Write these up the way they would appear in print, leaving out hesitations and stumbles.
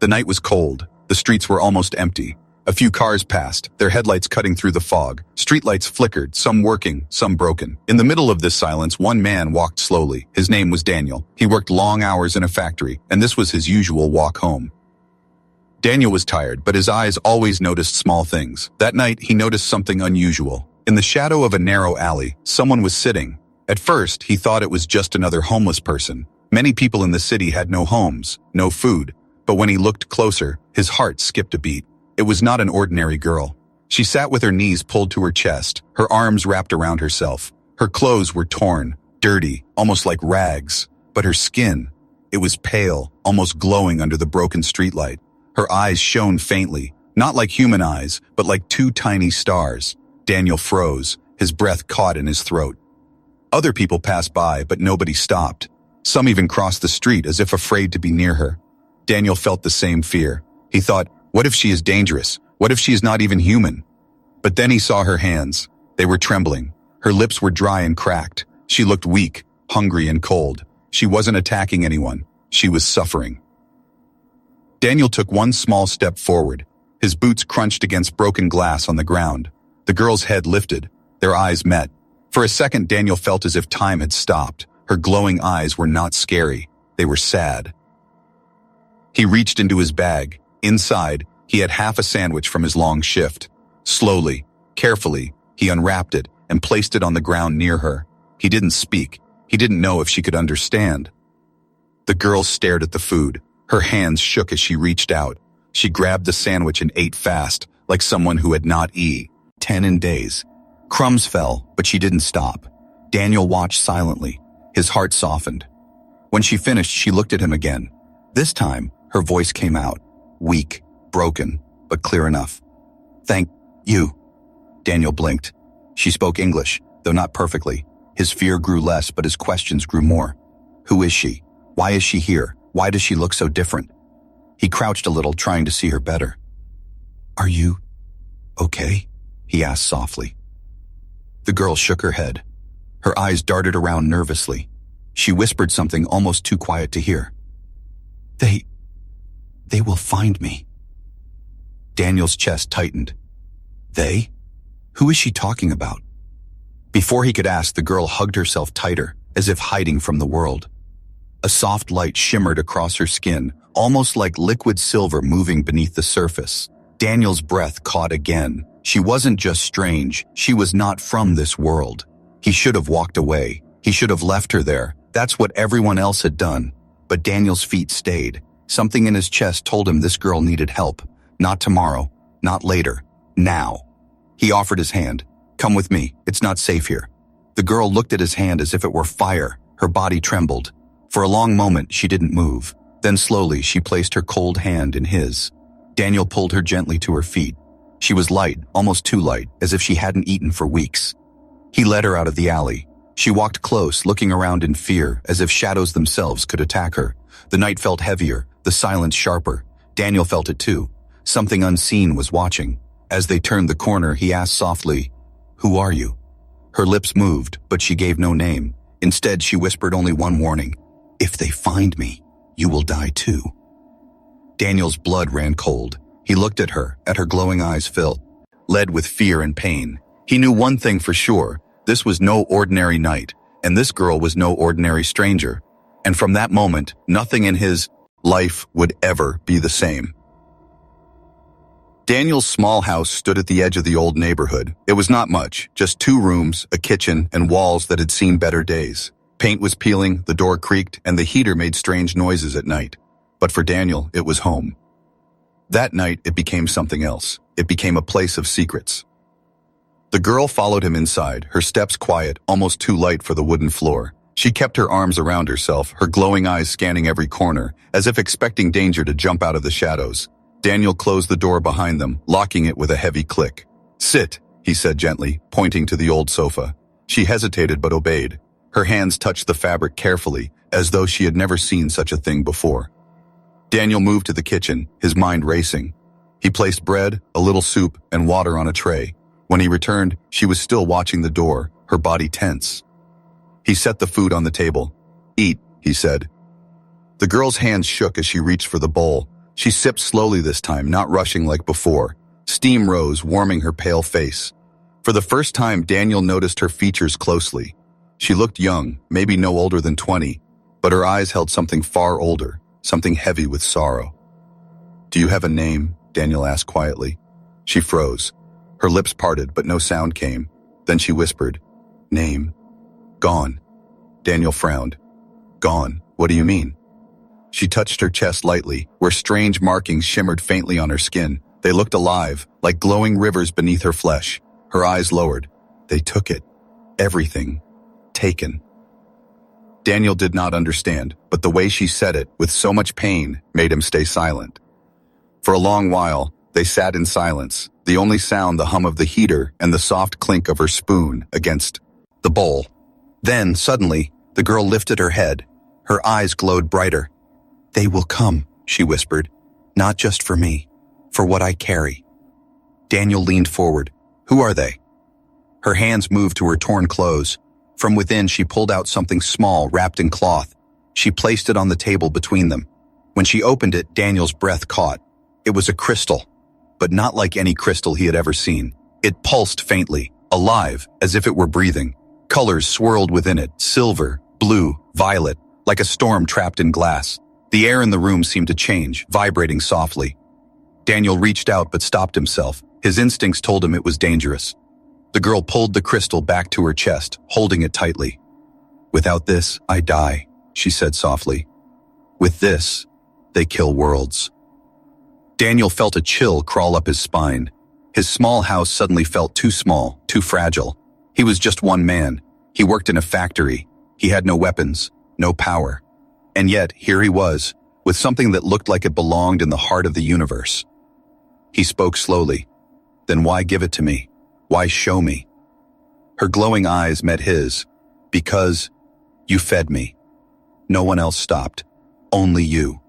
The night was cold. The streets were almost empty. A few cars passed, their headlights cutting through the fog. Streetlights flickered, some working, some broken. In the middle of this silence, one man walked slowly. His name was Daniel. He worked long hours in a factory, and this was his usual walk home. Daniel was tired, but his eyes always noticed small things. That night, he noticed something unusual. In the shadow of a narrow alley, someone was sitting. At first, he thought it was just another homeless person. Many people in the city had no homes, no food. But when he looked closer, his heart skipped a beat. It was not an ordinary girl. She sat with her knees pulled to her chest, her arms wrapped around herself. Her clothes were torn, dirty, almost like rags. But her skin, it was pale, almost glowing under the broken streetlight. Her eyes shone faintly, not like human eyes, but like two tiny stars. Daniel froze, his breath caught in his throat. Other people passed by, but nobody stopped. Some even crossed the street as if afraid to be near her. Daniel felt the same fear. He thought, what if she is dangerous? What if she is not even human? But then he saw her hands. They were trembling. Her lips were dry and cracked. She looked weak, hungry and cold. She wasn't attacking anyone. She was suffering. Daniel took one small step forward. His boots crunched against broken glass on the ground. The girl's head lifted. Their eyes met. For a second, Daniel felt as if time had stopped. Her glowing eyes were not scary. They were sad. He reached into his bag. Inside, he had half a sandwich from his long shift. Slowly, carefully, he unwrapped it and placed it on the ground near her. He didn't speak. He didn't know if she could understand. The girl stared at the food. Her hands shook as she reached out. She grabbed the sandwich and ate fast, like someone who had not eaten 10 in days. Crumbs fell, but she didn't stop. Daniel watched silently. His heart softened. When she finished, she looked at him again. This time, her voice came out. Weak, broken, but clear enough. Thank you. Daniel blinked. She spoke English, though not perfectly. His fear grew less, but his questions grew more. Who is she? Why is she here? Why does she look so different? He crouched a little, trying to see her better. Are you okay? He asked softly. The girl shook her head. Her eyes darted around nervously. She whispered something almost too quiet to hear. They will find me. Daniel's chest tightened. They? Who is she talking about? Before he could ask, the girl hugged herself tighter, as if hiding from the world. A soft light shimmered across her skin, almost like liquid silver moving beneath the surface. Daniel's breath caught again. She wasn't just strange, she was not from this world. He should have walked away. He should have left her there. That's what everyone else had done. But Daniel's feet stayed. Something in his chest told him this girl needed help. Not tomorrow, not later, now. He offered his hand. Come with me, it's not safe here. The girl looked at his hand as if it were fire. Her body trembled. For a long moment, she didn't move. Then slowly, she placed her cold hand in his. Daniel pulled her gently to her feet. She was light, almost too light, as if she hadn't eaten for weeks. He led her out of the alley. She walked close, looking around in fear, as if shadows themselves could attack her. The night felt heavier, the silence sharper. Daniel felt it too. Something unseen was watching. As they turned the corner, he asked softly, "Who are you?" Her lips moved, but she gave no name. Instead, she whispered only one warning. "If they find me, you will die too." Daniel's blood ran cold. He looked at her glowing eyes filled, led with fear and pain. He knew one thing for sure. This was no ordinary night, and this girl was no ordinary stranger. And from that moment, nothing in his life would ever be the same. Daniel's small house stood at the edge of the old neighborhood. It was not much, just 2 rooms, a kitchen, and walls that had seen better days. Paint was peeling, the door creaked, and the heater made strange noises at night. But for Daniel, it was home. That night, it became something else. It became a place of secrets. The girl followed him inside, her steps quiet, almost too light for the wooden floor. She kept her arms around herself, her glowing eyes scanning every corner, as if expecting danger to jump out of the shadows. Daniel closed the door behind them, locking it with a heavy click. "Sit," he said gently, pointing to the old sofa. She hesitated but obeyed. Her hands touched the fabric carefully, as though she had never seen such a thing before. Daniel moved to the kitchen, his mind racing. He placed bread, a little soup, and water on a tray. When he returned, she was still watching the door, her body tense. He set the food on the table. "Eat," he said. The girl's hands shook as she reached for the bowl. She sipped slowly this time, not rushing like before. Steam rose, warming her pale face. For the first time, Daniel noticed her features closely. She looked young, maybe no older than 20, but her eyes held something far older, something heavy with sorrow. "Do you have a name?" Daniel asked quietly. She froze. Her lips parted, but no sound came. Then she whispered, "Name? Gone." Daniel frowned. "Gone? What do you mean?" She touched her chest lightly, where strange markings shimmered faintly on her skin. They looked alive, like glowing rivers beneath her flesh. Her eyes lowered. "They took it. Everything. Taken." Daniel did not understand, but the way she said it, with so much pain, made him stay silent. For a long while, they sat in silence, the only sound the hum of the heater and the soft clink of her spoon against the bowl. Then, suddenly, the girl lifted her head. Her eyes glowed brighter. "They will come," she whispered. "Not just for me, for what I carry." Daniel leaned forward. "Who are they?" Her hands moved to her torn clothes. From within, she pulled out something small wrapped in cloth. She placed it on the table between them. When she opened it, Daniel's breath caught. It was a crystal, but not like any crystal he had ever seen. It pulsed faintly, alive, as if it were breathing. Colors swirled within it, silver, blue, violet, like a storm trapped in glass. The air in the room seemed to change, vibrating softly. Daniel reached out but stopped himself. His instincts told him it was dangerous. The girl pulled the crystal back to her chest, holding it tightly. "Without this, I die," she said softly. "With this, they kill worlds." Daniel felt a chill crawl up his spine. His small house suddenly felt too small, too fragile. He was just one man. He worked in a factory. He had no weapons, no power. And yet, here he was, with something that looked like it belonged in the heart of the universe. He spoke slowly. "Then why give it to me? Why show me?" Her glowing eyes met his. "Because you fed me. No one else stopped. Only you."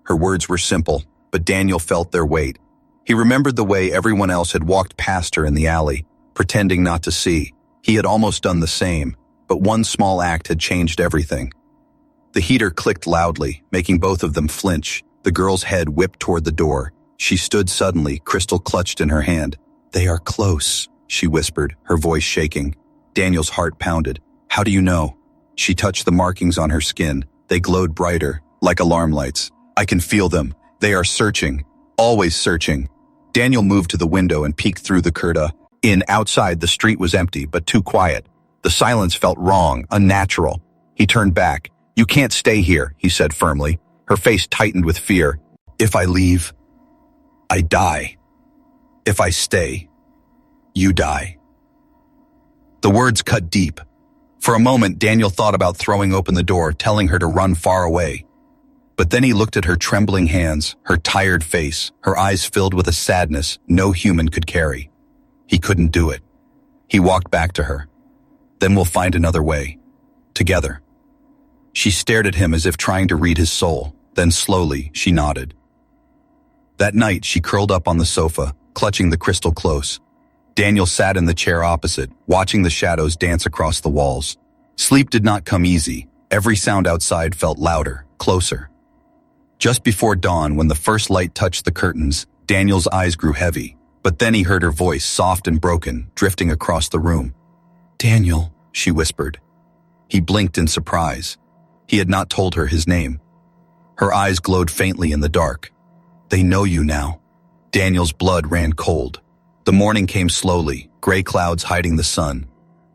Her words were simple, but Daniel felt their weight. He remembered the way everyone else had walked past her in the alley, pretending not to see. He had almost done the same, but one small act had changed everything. The heater clicked loudly, making both of them flinch. The girl's head whipped toward the door. She stood suddenly, crystal clutched in her hand. "They are close," she whispered, her voice shaking. Daniel's heart pounded. "How do you know?" She touched the markings on her skin. They glowed brighter, like alarm lights. "I can feel them. They are searching. Always searching." Daniel moved to the window and peeked through the curtain. Outside, the street was empty, but too quiet. The silence felt wrong, unnatural. He turned back. "You can't stay here," he said firmly. Her face tightened with fear. "If I leave, I die. If I stay, you die." The words cut deep. For a moment, Daniel thought about throwing open the door, telling her to run far away. But then he looked at her trembling hands, her tired face, her eyes filled with a sadness no human could carry. He couldn't do it. He walked back to her. "Then we'll find another way. Together." She stared at him as if trying to read his soul. Then slowly, she nodded. That night, she curled up on the sofa, clutching the crystal close. Daniel sat in the chair opposite, watching the shadows dance across the walls. Sleep did not come easy. Every sound outside felt louder, closer. Just before dawn, when the first light touched the curtains, Daniel's eyes grew heavy. But then he heard her voice, soft and broken, drifting across the room. "Daniel," she whispered. He blinked in surprise. He had not told her his name. Her eyes glowed faintly in the dark. "They know you now." Daniel's blood ran cold. The morning came slowly, gray clouds hiding the sun.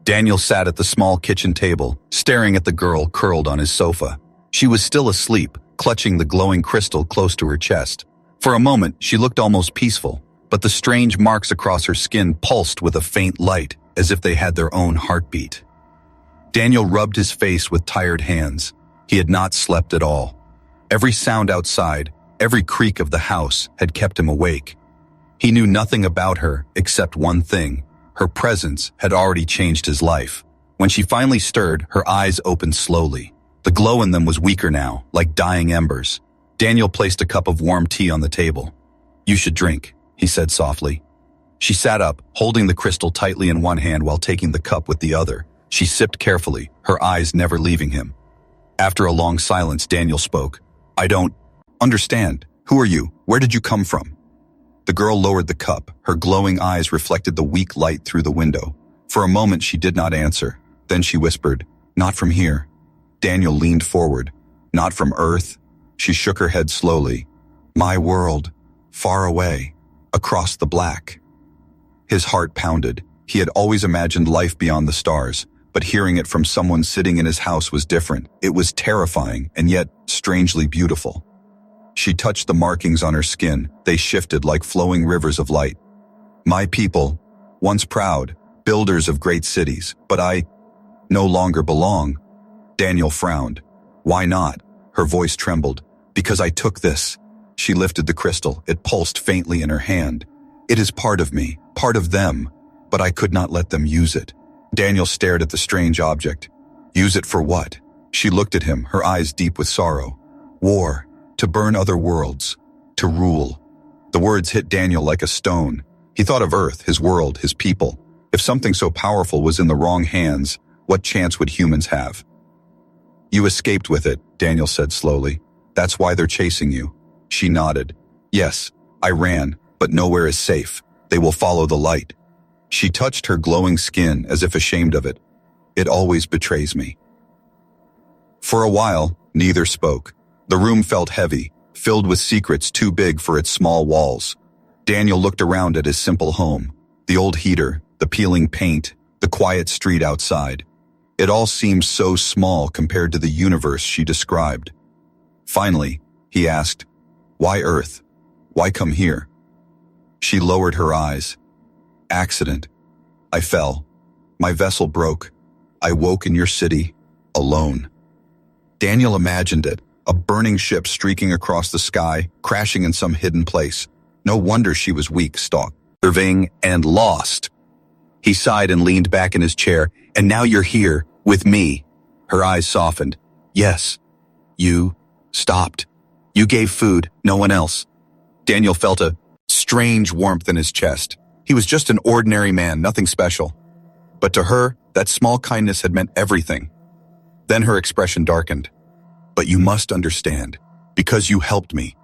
Daniel sat at the small kitchen table, staring at the girl curled on his sofa. She was still asleep, clutching the glowing crystal close to her chest. For a moment, she looked almost peaceful, but the strange marks across her skin pulsed with a faint light, as if they had their own heartbeat. Daniel rubbed his face with tired hands. He had not slept at all. Every sound outside, every creak of the house had kept him awake. He knew nothing about her except one thing. Her presence had already changed his life. When she finally stirred, her eyes opened slowly. The glow in them was weaker now, like dying embers. Daniel placed a cup of warm tea on the table. "You should drink," he said softly. She sat up, holding the crystal tightly in one hand while taking the cup with the other. She sipped carefully, her eyes never leaving him. After a long silence, Daniel spoke. "I don't understand. Who are you? Where did you come from? The girl lowered the cup. Her glowing eyes reflected the weak light through the window. For a moment, she did not answer. Then she whispered, "Not from here." Daniel leaned forward. "Not from Earth?" She shook her head slowly. "My world. Far away. Across the black." His heart pounded. He had always imagined life beyond the stars, but hearing it from someone sitting in his house was different. It was terrifying and yet strangely beautiful. She touched the markings on her skin. They shifted like flowing rivers of light. "My people, once proud, builders of great cities, but I no longer belong." Daniel frowned. "Why not?" Her voice trembled. "Because I took this." She lifted the crystal. It pulsed faintly in her hand. "It is part of me, part of them, but I could not let them use it." Daniel stared at the strange object. "Use it for what?" She looked at him, her eyes deep with sorrow. "War. To burn other worlds. To rule." The words hit Daniel like a stone. He thought of Earth, his world, his people. If something so powerful was in the wrong hands, what chance would humans have? "You escaped with it," Daniel said slowly. "That's why they're chasing you." She nodded. "Yes, I ran, but nowhere is safe. They will follow the light." She touched her glowing skin as if ashamed of it. "It always betrays me." For a while, neither spoke. The room felt heavy, filled with secrets too big for its small walls. Daniel looked around at his simple home. The old heater, the peeling paint, the quiet street outside. It all seemed so small compared to the universe she described. Finally, he asked, "Why Earth? Why come here?" She lowered her eyes. "Accident. I fell. My vessel broke. I woke in your city, alone." Daniel imagined it, a burning ship streaking across the sky, crashing in some hidden place. No wonder she was weak, starving, and lost. He sighed and leaned back in his chair. "And now you're here, with me." Her eyes softened. "Yes. You stopped. You gave food, no one else." Daniel felt a strange warmth in his chest. He was just an ordinary man, nothing special. But to her, that small kindness had meant everything. Then her expression darkened. "But you must understand, because you helped me.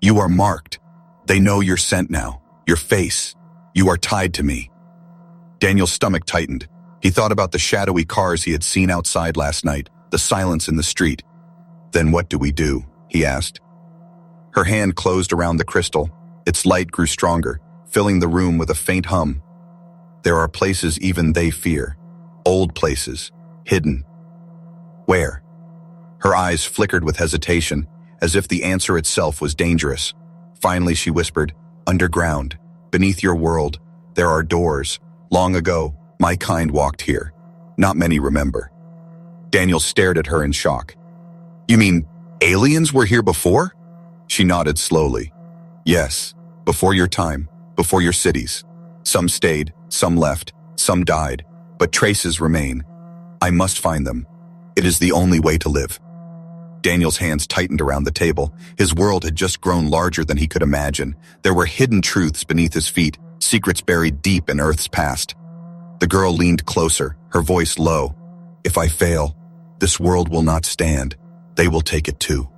You are marked. They know you're sent now. Your face. You are tied to me." Daniel's stomach tightened. He thought about the shadowy cars he had seen outside last night, the silence in the street. "Then what do we do?" he asked. Her hand closed around the crystal. Its light grew stronger, filling the room with a faint hum. "There are places even they fear. Old places. Hidden." "Where?" Her eyes flickered with hesitation, as if the answer itself was dangerous. Finally she whispered, "Underground. Beneath your world. There are doors. Long ago, my kind walked here. Not many remember." Daniel stared at her in shock. "You mean aliens were here before?" She nodded slowly. "Yes, before your time, before your cities. Some stayed, some left, some died, but traces remain. I must find them. It is the only way to live." Daniel's hands tightened around the table. His world had just grown larger than he could imagine. There were hidden truths beneath his feet, secrets buried deep in Earth's past. The girl leaned closer, her voice low. "If I fail, this world will not stand. They will take it too."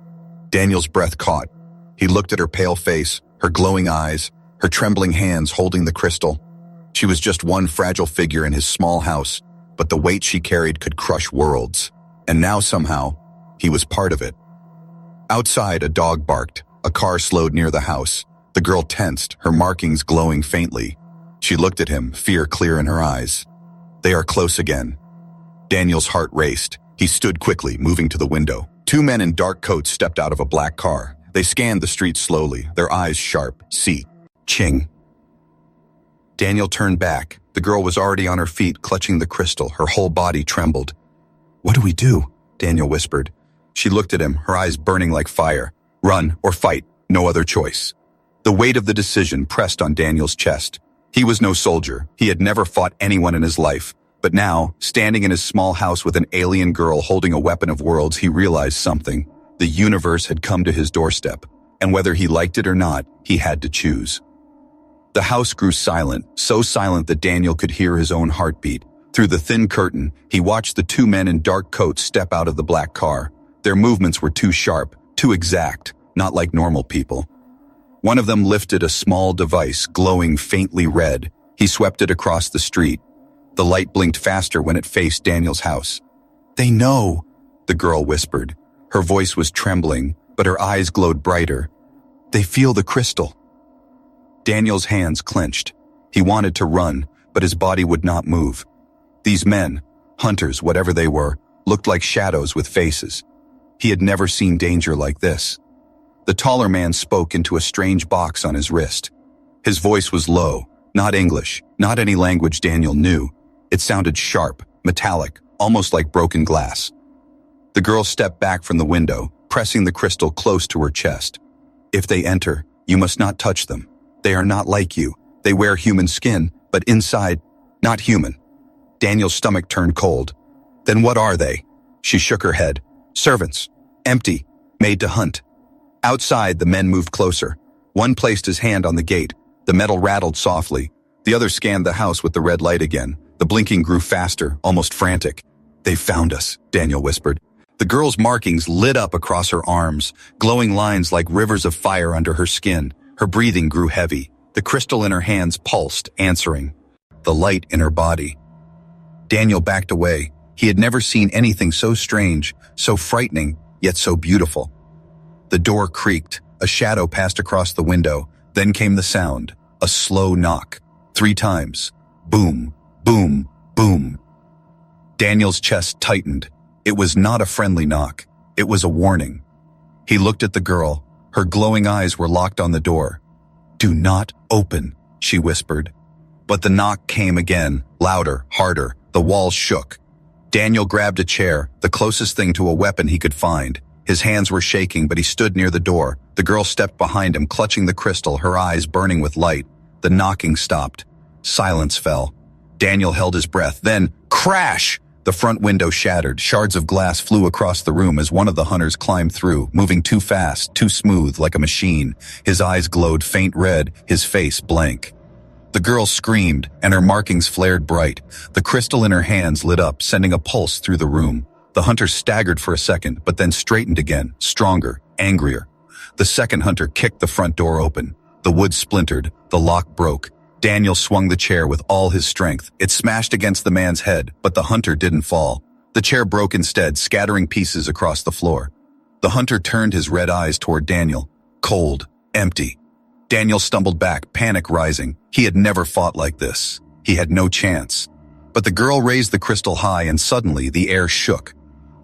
Daniel's breath caught. He looked at her pale face, her glowing eyes, her trembling hands holding the crystal. She was just one fragile figure in his small house, but the weight she carried could crush worlds. And now somehow, he was part of it. Outside, a dog barked. A car slowed near the house. The girl tensed, her markings glowing faintly. She looked at him, fear clear in her eyes. They are close again. Daniel's heart raced. He stood quickly, moving to the window. Two men in dark coats stepped out of a black car. They scanned the street slowly, their eyes sharp. "See. Ching." Daniel turned back. The girl was already on her feet, clutching the crystal. Her whole body trembled. "What do we do?" Daniel whispered. She looked at him, her eyes burning like fire. Run or fight, no other choice. The weight of the decision pressed on Daniel's chest. He was no soldier. He had never fought anyone in his life. But now, standing in his small house with an alien girl holding a weapon of worlds, he realized something. The universe had come to his doorstep, and whether he liked it or not, he had to choose. The house grew silent, so silent that Daniel could hear his own heartbeat. Through the thin curtain, he watched the two men in dark coats step out of the black car. Their movements were too sharp, too exact, not like normal people. One of them lifted a small device glowing faintly red. He swept it across the street. The light blinked faster when it faced Daniel's house. "They know," the girl whispered. Her voice was trembling, but her eyes glowed brighter. "They feel the crystal." Daniel's hands clenched. He wanted to run, but his body would not move. These men, hunters, whatever they were, looked like shadows with faces. He had never seen danger like this. The taller man spoke into a strange box on his wrist. His voice was low, not English, not any language Daniel knew. It sounded sharp, metallic, almost like broken glass. The girl stepped back from the window, pressing the crystal close to her chest. "If they enter, you must not touch them. They are not like you. They wear human skin, but inside, not human." Daniel's stomach turned cold. "Then what are they?" She shook her head. "Servants. Empty. Made to hunt." Outside, the men moved closer. One placed his hand on the gate. The metal rattled softly. The other scanned the house with the red light again. The blinking grew faster, almost frantic. "They found us," Daniel whispered. The girl's markings lit up across her arms, glowing lines like rivers of fire under her skin. Her breathing grew heavy. The crystal in her hands pulsed, answering. The light in her body. Daniel backed away. He had never seen anything so strange, so frightening, yet so beautiful. The door creaked. A shadow passed across the window. Then came the sound. A slow knock. 3 times. Boom, boom, boom. Daniel's chest tightened. It was not a friendly knock. It was a warning. He looked at the girl. Her glowing eyes were locked on the door. "Do not open," she whispered. But the knock came again, louder, harder. The walls shook. Daniel grabbed a chair, the closest thing to a weapon he could find. His hands were shaking, but he stood near the door. The girl stepped behind him, clutching the crystal, her eyes burning with light. The knocking stopped. Silence fell. Daniel held his breath. Then, crash! The front window shattered. Shards of glass flew across the room as one of the hunters climbed through, moving too fast, too smooth, like a machine. His eyes glowed faint red, his face blank. The girl screamed, and her markings flared bright. The crystal in her hands lit up, sending a pulse through the room. The hunter staggered for a second, but then straightened again, stronger, angrier. The second hunter kicked the front door open. The wood splintered. The lock broke. Daniel swung the chair with all his strength. It smashed against the man's head, but the hunter didn't fall. The chair broke instead, scattering pieces across the floor. The hunter turned his red eyes toward Daniel. Cold, empty. Daniel stumbled back, panic rising. He had never fought like this. He had no chance. But the girl raised the crystal high, and suddenly the air shook.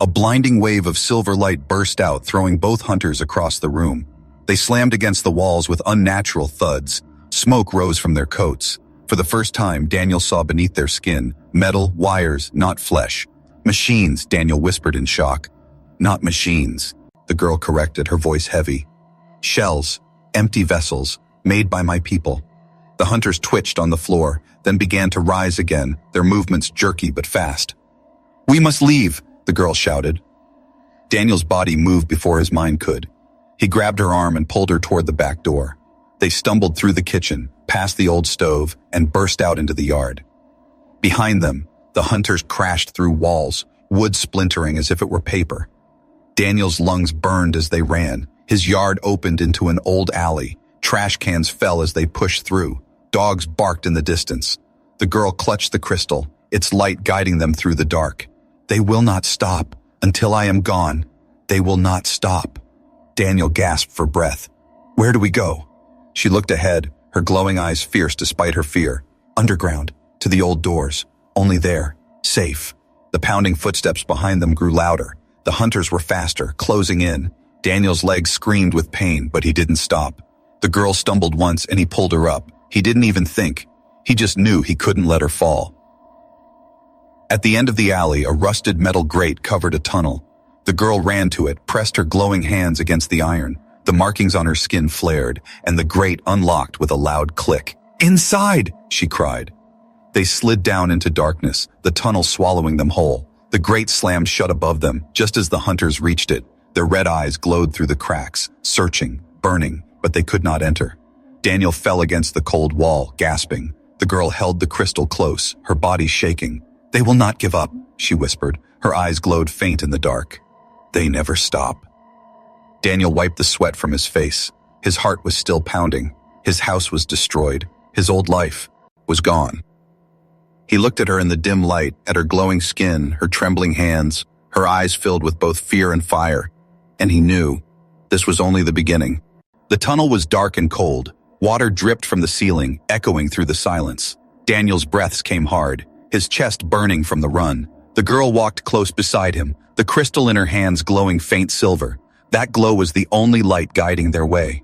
A blinding wave of silver light burst out, throwing both hunters across the room. They slammed against the walls with unnatural thuds. Smoke rose from their coats. For the first time, Daniel saw beneath their skin. Metal, wires, not flesh. Machines, Daniel whispered in shock. Not machines, the girl corrected, her voice heavy. Shells, empty vessels, made by my people. The hunters twitched on the floor, then began to rise again, their movements jerky but fast. "We must leave," the girl shouted. Daniel's body moved before his mind could. He grabbed her arm and pulled her toward the back door. They stumbled through the kitchen, past the old stove, and burst out into the yard. Behind them, the hunters crashed through walls, wood splintering as if it were paper. Daniel's lungs burned as they ran. His yard opened into an old alley. Trash cans fell as they pushed through. Dogs barked in the distance. The girl clutched the crystal, its light guiding them through the dark. "They will not stop until I am gone. They will not stop." Daniel gasped for breath. "Where do we go?" She looked ahead, her glowing eyes fierce despite her fear. Underground, to the old doors. Only there, safe. The pounding footsteps behind them grew louder. The hunters were faster, closing in. Daniel's legs screamed with pain, but he didn't stop. The girl stumbled once and he pulled her up. He didn't even think. He just knew he couldn't let her fall. At the end of the alley, a rusted metal grate covered a tunnel. The girl ran to it, pressed her glowing hands against the iron. The markings on her skin flared, and the grate unlocked with a loud click. "Inside!" she cried. They slid down into darkness, the tunnel swallowing them whole. The grate slammed shut above them, just as the hunters reached it. Their red eyes glowed through the cracks, searching, burning, but they could not enter. Daniel fell against the cold wall, gasping. The girl held the crystal close, her body shaking. "They will not give up," she whispered. Her eyes glowed faint in the dark. "They never stop." Daniel wiped the sweat from his face. His heart was still pounding. His house was destroyed. His old life was gone. He looked at her in the dim light, at her glowing skin, her trembling hands, her eyes filled with both fear and fire, and he knew this was only the beginning. The tunnel was dark and cold. Water dripped from the ceiling, echoing through the silence. Daniel's breaths came hard, his chest burning from the run. The girl walked close beside him, the crystal in her hands glowing faint silver. That glow was the only light guiding their way.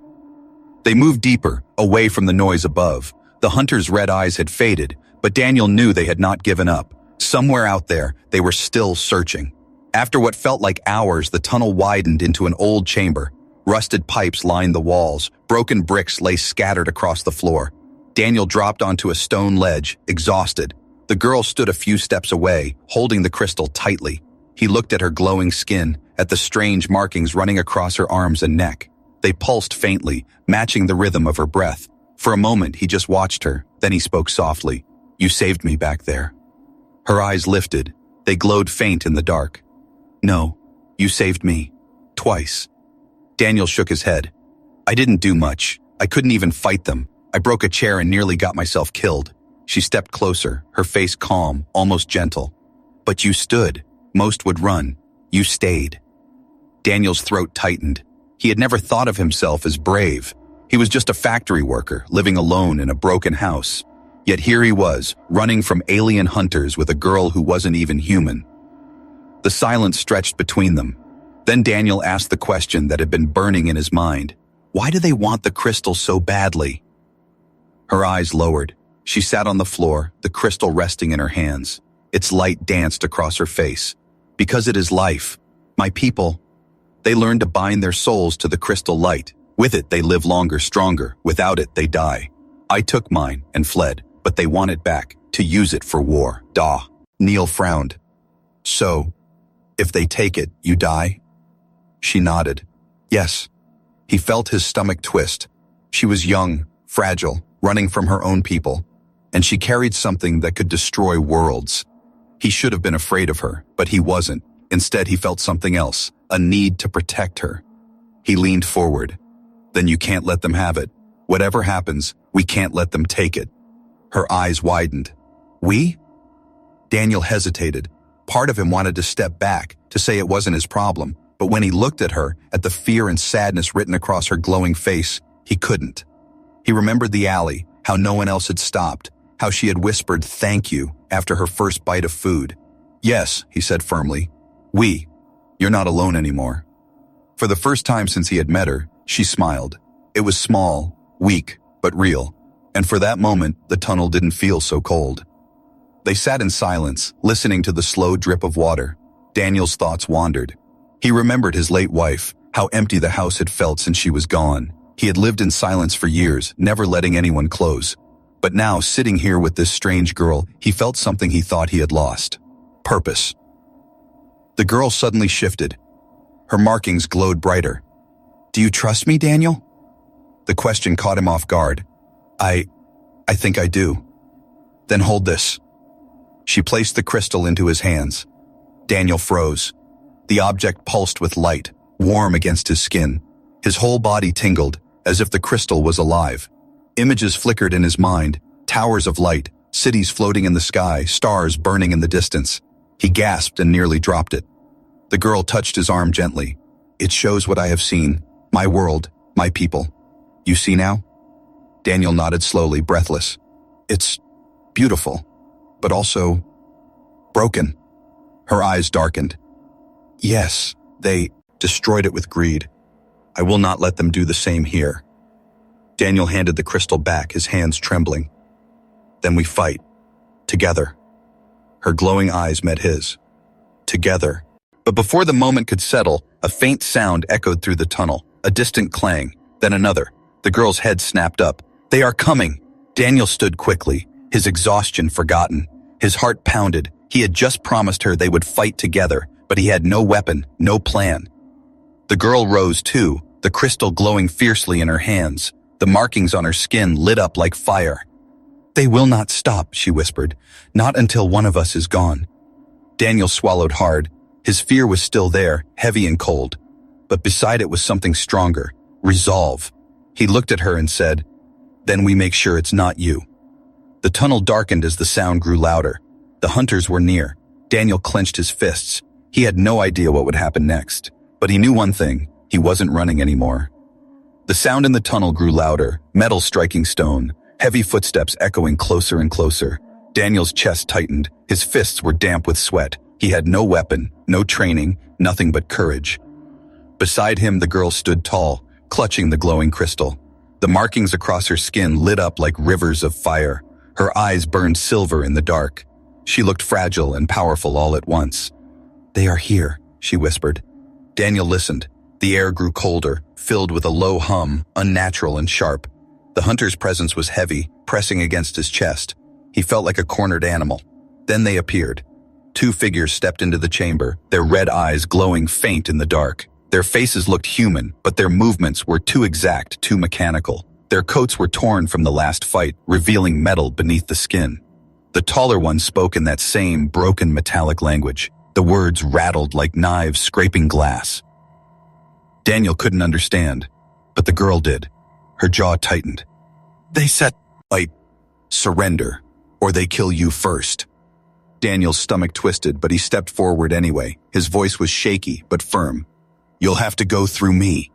They moved deeper, away from the noise above. The hunter's red eyes had faded, but Daniel knew they had not given up. Somewhere out there, they were still searching. After what felt like hours, the tunnel widened into an old chamber. Rusted pipes lined the walls. Broken bricks lay scattered across the floor. Daniel dropped onto a stone ledge, exhausted. The girl stood a few steps away, holding the crystal tightly. He looked at her glowing skin, at the strange markings running across her arms and neck. They pulsed faintly, matching the rhythm of her breath. For a moment, he just watched her. Then he spoke softly. "You saved me back there." Her eyes lifted. They glowed faint in the dark. "No, you saved me. Twice." Daniel shook his head. "I didn't do much. I couldn't even fight them. I broke a chair and nearly got myself killed." She stepped closer, her face calm, almost gentle. "But you stood. Most would run. You stayed." Daniel's throat tightened. He had never thought of himself as brave. He was just a factory worker, living alone in a broken house. Yet here he was, running from alien hunters with a girl who wasn't even human. The silence stretched between them. Then Daniel asked the question that had been burning in his mind. Why do they want the crystal so badly? Her eyes lowered. She sat on the floor, the crystal resting in her hands. Its light danced across her face. "Because it is life. My people. They learn to bind their souls to the crystal light. With it, they live longer, stronger. Without it, they die. I took mine and fled, but they want it back, to use it for war." Neil frowned. "So, if they take it, you die?" She nodded. "Yes." He felt his stomach twist. She was young, fragile, running from her own people, and she carried something that could destroy worlds. He should have been afraid of her, but he wasn't. Instead, he felt something else, a need to protect her. He leaned forward. "Then you can't let them have it. Whatever happens, we can't let them take it." Her eyes widened. "We?" Daniel hesitated. Part of him wanted to step back, to say it wasn't his problem, but when he looked at her, at the fear and sadness written across her glowing face, he couldn't. He remembered the alley, how no one else had stopped, how she had whispered "thank you" after her first bite of food. "Yes," he said firmly. "We. You're not alone anymore." For the first time since he had met her, she smiled. It was small, weak, but real, and for that moment, the tunnel didn't feel so cold. They sat in silence, listening to the slow drip of water. Daniel's thoughts wandered. He remembered his late wife, how empty the house had felt since she was gone. He had lived in silence for years, never letting anyone close. But now, sitting here with this strange girl, he felt something he thought he had lost. Purpose. The girl suddenly shifted. Her markings glowed brighter. "Do you trust me, Daniel?" The question caught him off guard. I think I do." "Then hold this." She placed the crystal into his hands. Daniel froze. The object pulsed with light, warm against his skin. His whole body tingled, as if the crystal was alive. Images flickered in his mind, towers of light, cities floating in the sky, stars burning in the distance. He gasped and nearly dropped it. The girl touched his arm gently. "It shows what I have seen, my world, my people. You see now?" Daniel nodded slowly, breathless. "It's beautiful, but also broken." Her eyes darkened. "Yes, they destroyed it with greed. I will not let them do the same here." Daniel handed the crystal back, his hands trembling. "Then we fight. Together." Her glowing eyes met his. Together. But before the moment could settle, a faint sound echoed through the tunnel, a distant clang, then another. The girl's head snapped up. "They are coming!" Daniel stood quickly, his exhaustion forgotten. His heart pounded. He had just promised her they would fight together, but he had no weapon, no plan. The girl rose too, the crystal glowing fiercely in her hands. The markings on her skin lit up like fire. "They will not stop," she whispered. "Not until one of us is gone." Daniel swallowed hard. His fear was still there, heavy and cold. But beside it was something stronger. Resolve. He looked at her and said, "Then we make sure it's not you." The tunnel darkened as the sound grew louder. The hunters were near. Daniel clenched his fists. He had no idea what would happen next, but he knew one thing: he wasn't running anymore. The sound in the tunnel grew louder, metal striking stone, heavy footsteps echoing closer and closer. Daniel's chest tightened. His fists were damp with sweat. He had no weapon, no training, nothing but courage. Beside him, the girl stood tall, clutching the glowing crystal. The markings across her skin lit up like rivers of fire. Her eyes burned silver in the dark. She looked fragile and powerful all at once. "They are here," she whispered. Daniel listened. The air grew colder, filled with a low hum, unnatural and sharp. The hunter's presence was heavy, pressing against his chest. He felt like a cornered animal. Then they appeared. Two figures stepped into the chamber, their red eyes glowing faint in the dark. Their faces looked human, but their movements were too exact, too mechanical. Their coats were torn from the last fight, revealing metal beneath the skin. The taller one spoke in that same broken metallic language. The words rattled like knives scraping glass. Daniel couldn't understand, but the girl did. Her jaw tightened. "They said, surrender, or they kill you first." Daniel's stomach twisted, but he stepped forward anyway. His voice was shaky, but firm. "You'll have to go through me."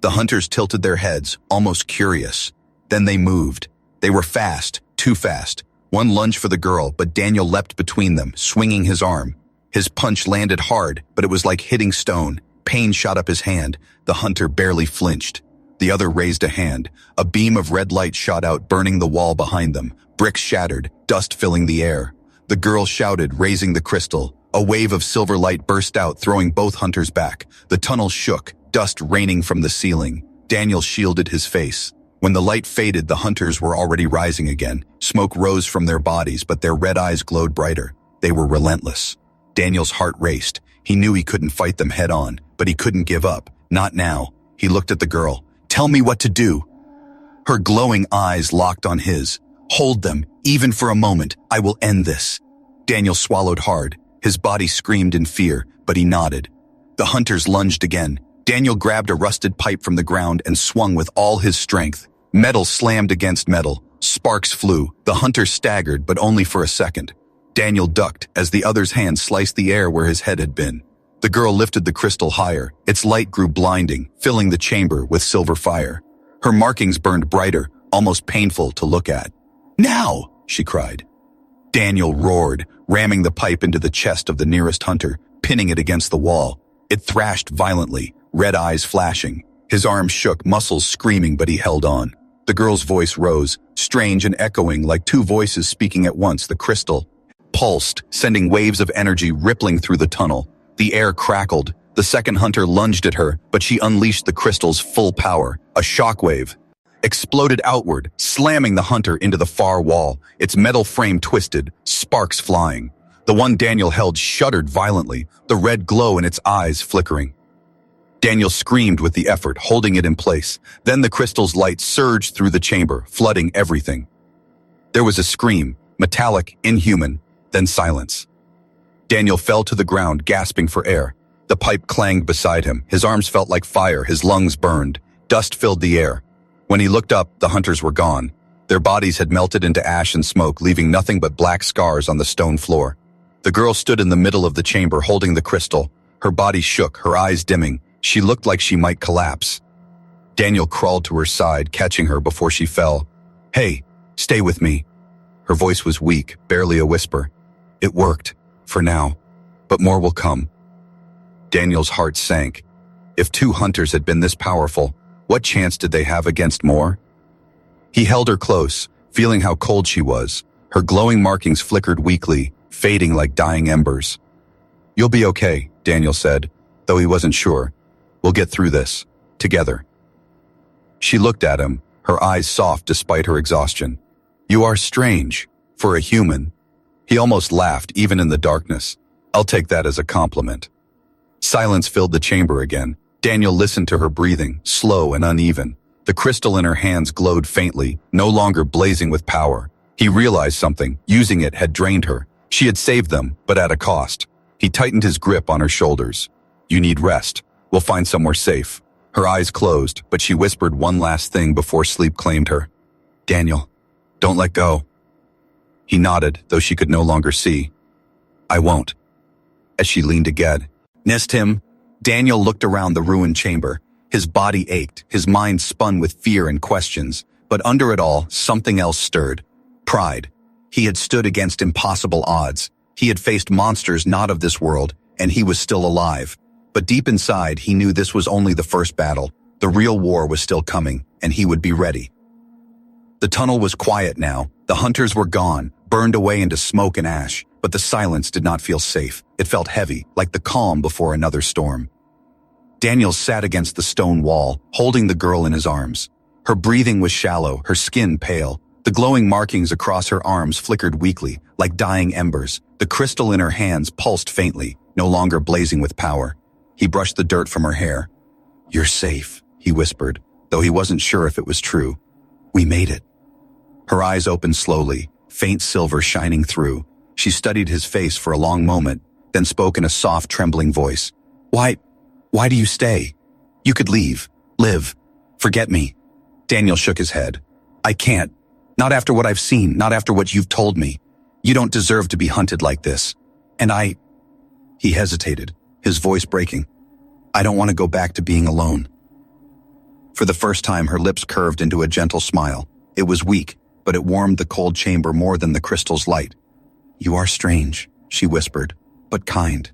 The hunters tilted their heads, almost curious. Then they moved. They were fast, too fast. One lunged for the girl, but Daniel leapt between them, swinging his arm. His punch landed hard, but it was like hitting stone. Pain shot up his hand. The hunter barely flinched. The other raised a hand. A beam of red light shot out, burning the wall behind them. Bricks shattered, dust filling the air. The girl shouted, raising the crystal. A wave of silver light burst out, throwing both hunters back. The tunnel shook, dust raining from the ceiling. Daniel shielded his face. When the light faded, the hunters were already rising again. Smoke rose from their bodies, but their red eyes glowed brighter. They were relentless. Daniel's heart raced. He knew he couldn't fight them head on, but he couldn't give up. Not now. He looked at the girl. "Tell me what to do." Her glowing eyes locked on his. "Hold them, even for a moment. I will end this." Daniel swallowed hard. His body screamed in fear, but he nodded. The hunters lunged again. Daniel grabbed a rusted pipe from the ground and swung with all his strength. Metal slammed against metal. Sparks flew. The hunter staggered, but only for a second. Daniel ducked as the other's hand sliced the air where his head had been. The girl lifted the crystal higher. Its light grew blinding, filling the chamber with silver fire. Her markings burned brighter, almost painful to look at. "Now!" she cried. Daniel roared, ramming the pipe into the chest of the nearest hunter, pinning it against the wall. It thrashed violently, red eyes flashing. His arms shook, muscles screaming, but he held on. The girl's voice rose, strange and echoing like two voices speaking at once. The crystal pulsed, sending waves of energy rippling through the tunnel. The air crackled. The second hunter lunged at her, but she unleashed the crystal's full power. A shockwave exploded outward, slamming the hunter into the far wall. Its metal frame twisted, sparks flying. The one Daniel held shuddered violently, the red glow in its eyes flickering. Daniel screamed with the effort, holding it in place. Then the crystal's light surged through the chamber, flooding everything. There was a scream, metallic, inhuman, then silence. Daniel fell to the ground, gasping for air. The pipe clanged beside him. His arms felt like fire, his lungs burned. Dust filled the air. When he looked up, the hunters were gone. Their bodies had melted into ash and smoke, leaving nothing but black scars on the stone floor. The girl stood in the middle of the chamber, holding the crystal. Her body shook, her eyes dimming. She looked like she might collapse. Daniel crawled to her side, catching her before she fell. "Hey, stay with me." Her voice was weak, barely a whisper. "It worked, for now, but more will come." Daniel's heart sank. If two hunters had been this powerful, what chance did they have against more? He held her close, feeling how cold she was. Her glowing markings flickered weakly, fading like dying embers. "You'll be okay," Daniel said, though he wasn't sure. "We'll get through this, together." She looked at him, her eyes soft despite her exhaustion. "You are strange, for a human." He almost laughed, even in the darkness. "I'll take that as a compliment." Silence filled the chamber again. Daniel listened to her breathing, slow and uneven. The crystal in her hands glowed faintly, no longer blazing with power. He realized something. Using it had drained her. She had saved them, but at a cost. He tightened his grip on her shoulders. "You need rest. We'll find somewhere safe." Her eyes closed, but she whispered one last thing before sleep claimed her. "Daniel, don't let go." He nodded, though she could no longer see. "I won't." As she leaned against him, Daniel looked around the ruined chamber. His body ached, his mind spun with fear and questions, but under it all, something else stirred. Pride. He had stood against impossible odds. He had faced monsters not of this world, and he was still alive. But deep inside, he knew this was only the first battle. The real war was still coming, and he would be ready. The tunnel was quiet now. The hunters were gone, burned away into smoke and ash, but the silence did not feel safe. It felt heavy, like the calm before another storm. Daniel sat against the stone wall, holding the girl in his arms. Her breathing was shallow, her skin pale. The glowing markings across her arms flickered weakly, like dying embers. The crystal in her hands pulsed faintly, no longer blazing with power. He brushed the dirt from her hair. "You're safe," he whispered, though he wasn't sure if it was true. "We made it." Her eyes opened slowly, faint silver shining through. She studied his face for a long moment, then spoke in a soft, trembling voice. Why do you stay? You could leave, live, forget me." Daniel shook his head. "I can't. Not after what I've seen, not after what you've told me. You don't deserve to be hunted like this. And He hesitated, his voice breaking. "I don't want to go back to being alone." For the first time, her lips curved into a gentle smile. It was weak, but it warmed the cold chamber more than the crystal's light. "You are strange," she whispered, "but kind."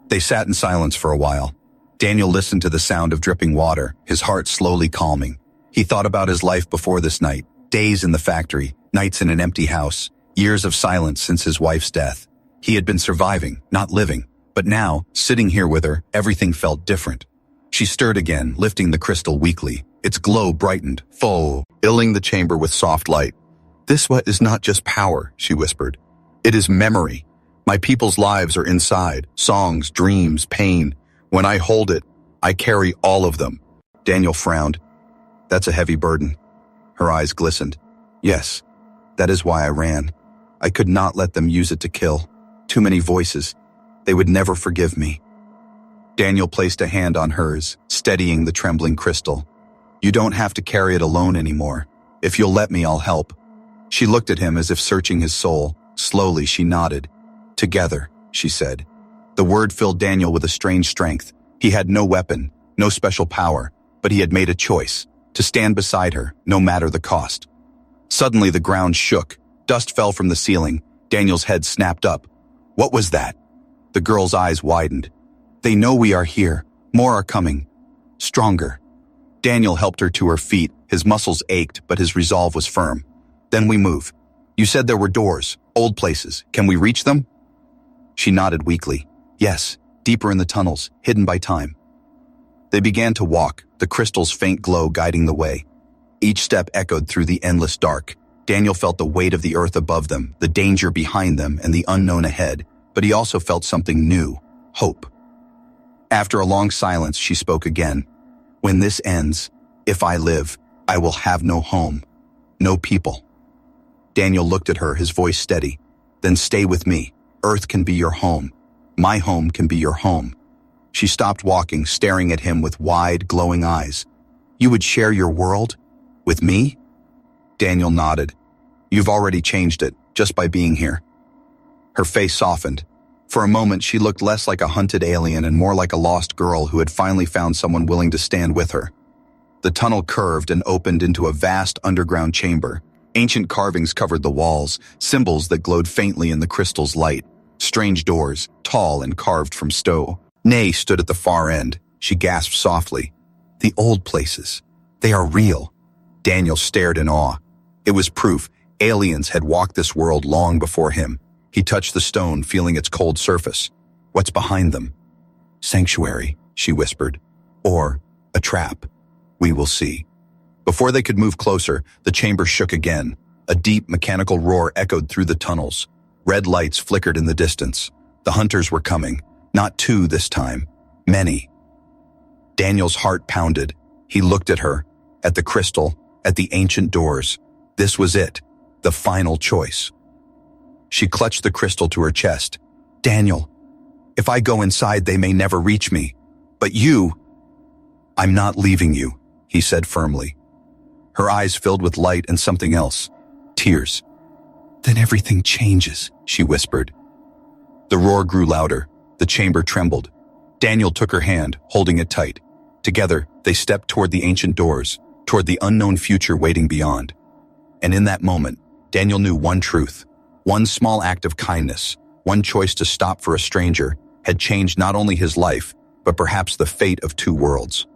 They sat in silence for a while. Daniel listened to the sound of dripping water, his heart slowly calming. He thought about his life before this night, days in the factory, nights in an empty house, years of silence since his wife's death. He had been surviving, not living, but now, sitting here with her, everything felt different. She stirred again, lifting the crystal weakly. Its glow brightened, filling the chamber with soft light. "This is not just power," she whispered. "It is memory. My people's lives are inside, songs, dreams, pain. When I hold it, I carry all of them." Daniel frowned. "That's a heavy burden." Her eyes glistened. "Yes, that is why I ran. I could not let them use it to kill. Too many voices. They would never forgive me." Daniel placed a hand on hers, steadying the trembling crystal. "You don't have to carry it alone anymore. If you'll let me, I'll help." She looked at him as if searching his soul. Slowly, she nodded. "Together," she said. The word filled Daniel with a strange strength. He had no weapon, no special power, but he had made a choice, to stand beside her, no matter the cost. Suddenly the ground shook. Dust fell from the ceiling. Daniel's head snapped up. "What was that?" The girl's eyes widened. "They know we are here. More are coming. Stronger." Daniel helped her to her feet. His muscles ached, but his resolve was firm. "Then we move. You said there were doors, old places. Can we reach them?" She nodded weakly. "Yes, deeper in the tunnels, hidden by time." They began to walk, the crystal's faint glow guiding the way. Each step echoed through the endless dark. Daniel felt the weight of the earth above them, the danger behind them, and the unknown ahead. But he also felt something new, hope. After a long silence, she spoke again. "When this ends, if I live, I will have no home, no people." Daniel looked at her, his voice steady. "Then stay with me. Earth can be your home. My home can be your home." She stopped walking, staring at him with wide, glowing eyes. "You would share your world? With me?" Daniel nodded. "You've already changed it, just by being here." Her face softened. For a moment, she looked less like a hunted alien and more like a lost girl who had finally found someone willing to stand with her. The tunnel curved and opened into a vast underground chamber. Ancient carvings covered the walls, symbols that glowed faintly in the crystal's light. Strange doors, tall and carved from stone. Nay stood at the far end. She gasped softly. "The old places. They are real." Daniel stared in awe. It was proof. Aliens had walked this world long before him. He touched the stone, feeling its cold surface. "What's behind them?" "Sanctuary," she whispered. "Or a trap. We will see." Before they could move closer, the chamber shook again. A deep, mechanical roar echoed through the tunnels. Red lights flickered in the distance. The hunters were coming. Not two this time. Many. Daniel's heart pounded. He looked at her, at the crystal, at the ancient doors. This was it. The final choice. She clutched the crystal to her chest. "Daniel, if I go inside, they may never reach me. But you..." "I'm not leaving you," he said firmly. Her eyes filled with light and something else. Tears. "Then everything changes," she whispered. The roar grew louder. The chamber trembled. Daniel took her hand, holding it tight. Together, they stepped toward the ancient doors, toward the unknown future waiting beyond. And in that moment, Daniel knew one truth. One small act of kindness, one choice to stop for a stranger, had changed not only his life, but perhaps the fate of two worlds.